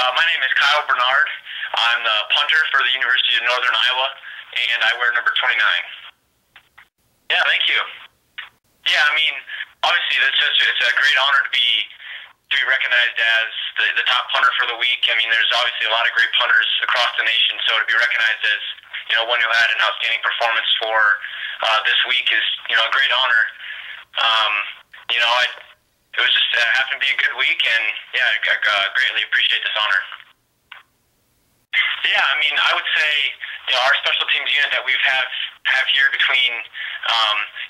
My name is Kyle Bernard. I'm the punter for the University of Northern Iowa, and I wear number 29. Yeah, thank you. Yeah, I mean, obviously it's a great honor to be recognized as the top punter for the week. I mean, there's obviously a lot of great punters across the nation, so to be recognized as one who had an outstanding performance for this week is a great honor. It was just happened to be a good week, and yeah, I greatly appreciate this honor. Yeah, I mean, I would say our special teams unit that we have here between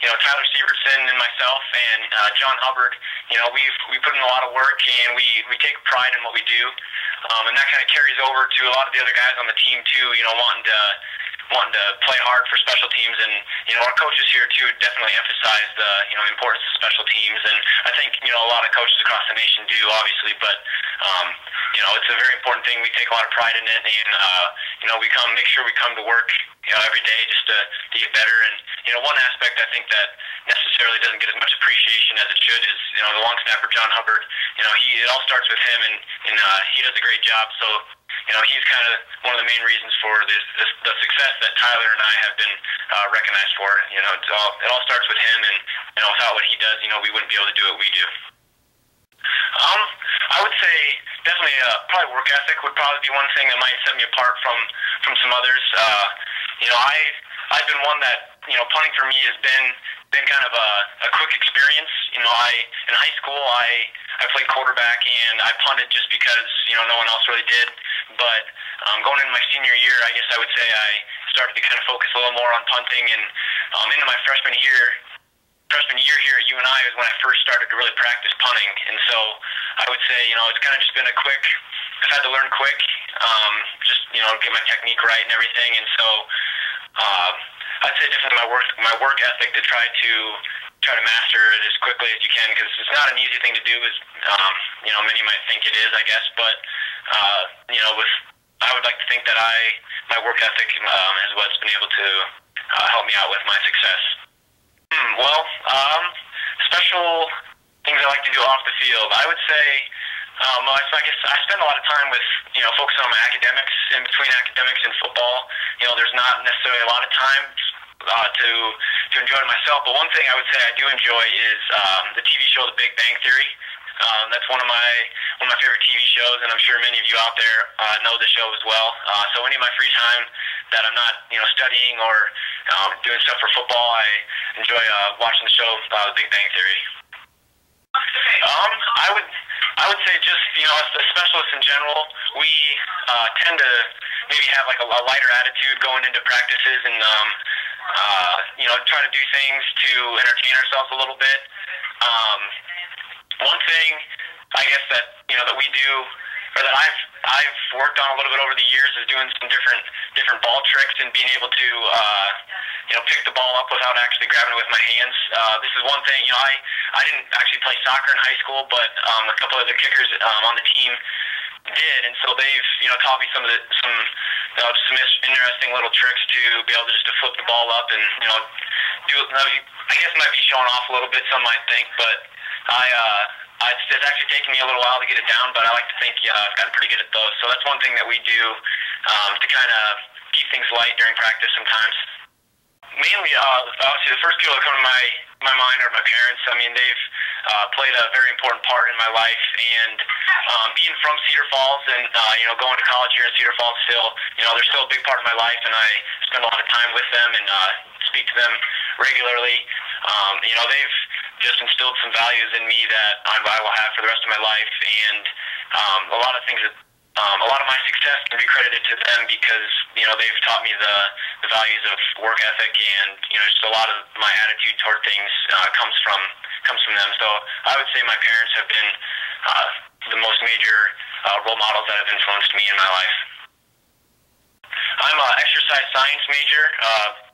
Tyler Severson and myself and John Hubbard, we put in a lot of work, and we take pride in what we do, and that kind of carries over to a lot of the other guys on the team too. Wanting to play hard for special teams, and our coaches here too definitely emphasize the importance of special teams, and I think a lot of coaches across the nation do, obviously, but it's a very important thing. We take a lot of pride in it, and we make sure we come to work every day just to get better. And one aspect I think that necessarily doesn't get as much appreciation as it should is the long snapper John Hubbard. It all starts with him, and he does a great job. So he's kind of one of the main reasons for the success that Tyler and I have been recognized for. It all starts with him, and without what he does, we wouldn't be able to do what we do. I would say definitely probably work ethic would probably be one thing that might set me apart from some others. I've been one that punting for me has been kind of a quick experience. In high school I played quarterback, and I punted just because no one else really did. But going into my senior year, I guess I would say I started to kind of focus a little more on punting, and into my freshman year here at UNI is when I first started to really practice punting. And so I would say it's kind of just been I've had to learn quick, just get my technique right and everything. And so I'd say definitely my work ethic to try to master it as quickly as you can, because it's not an easy thing to do, as many might think it is, I guess. But I would like to think that my work ethic is what's been able to help me out with my success. Special things I like to do off the field, I would say. I guess I spend a lot of time with focusing on my academics. In between academics and football, there's not necessarily a lot of time to enjoy it myself. But one thing I would say I do enjoy is the TV show The Big Bang Theory. That's one of my favorite TV shows, and I'm sure many of you out there know the show as well. So any of my free time that I'm not studying or doing stuff for football, I enjoy watching the show The Big Bang Theory. I would say just as specialists in general, we tend to maybe have like a lighter attitude going into practices, and try to do things to entertain ourselves a little bit. One thing I guess that that we do, or that I've worked on a little bit over the years, is doing some different ball tricks and being able to pick the ball up without actually grabbing it with my hands. This is one thing. I didn't actually play soccer in high school, but a couple of the kickers on the team did, and so they've taught me some interesting little tricks to be able to just to flip the ball up and do it. I guess it might be showing off a little bit, some might think, but it's actually taken me a little while to get it down, but I like to think I've gotten pretty good at those. So that's one thing that we do to kind of keep things light during practice sometimes. Mainly, obviously, the first people that come to my mind are my parents. I mean, they've played a very important part in my life, and being from Cedar Falls and going to college here in Cedar Falls still, they're still a big part of my life, and I spend a lot of time with them and speak to them regularly. They've just instilled some values in me that I will have for the rest of my life, and a lot of things that a lot of my success can be credited to them, because they've taught me the values of work ethic, and just a lot of my attitude toward things comes from them. So I would say my parents have been the most major role models that have influenced me in my life. I'm an exercise science major,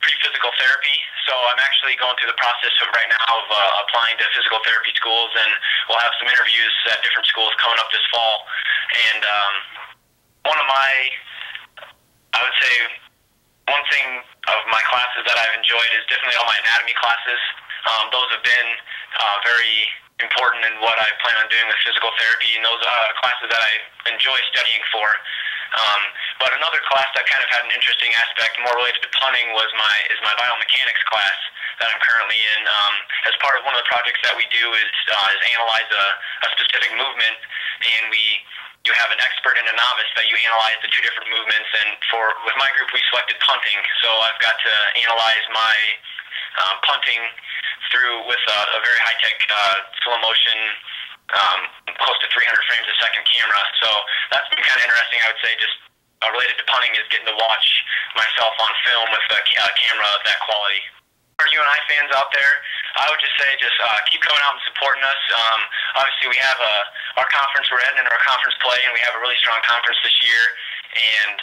pre-physical therapy, so I'm actually going through the process right now of applying to physical therapy schools, and we'll have some interviews at different schools coming up this fall. And I would say one thing of my classes that I've enjoyed is definitely all my anatomy classes. Those have been very important in what I plan on doing with physical therapy and those classes that I enjoy studying for. But another class that kind of had an interesting aspect more related to punting is my biomechanics class that I'm currently in. As part of one of the projects that we do is analyze a specific movement, and you have an expert and a novice that you analyze the two different movements. And with my group, we selected punting, so I've got to analyze my punting through with a very high-tech slow motion, close to 300 frames a second camera. So that's been kind of interesting. I would say just related to punting is getting to watch myself on film with a camera of that quality. For UNI fans out there, I would just say keep coming out and supporting us. Obviously, we have our conference. We're heading into our conference play, and we have a really strong conference this year. And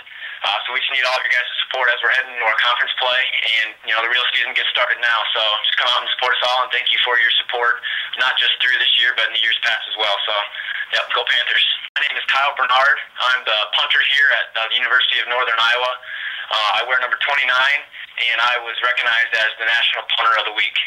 so we just need all of your guys' support as we're heading into our conference play. And, the real season gets started now. So just come out and support us all, and thank you for your support, not just through this year, but in the years past as well. So, yep, go Panthers. My name is Kyle Bernard. I'm the punter here at the University of Northern Iowa. I wear number 29, and I was recognized as the National Punter of the Week.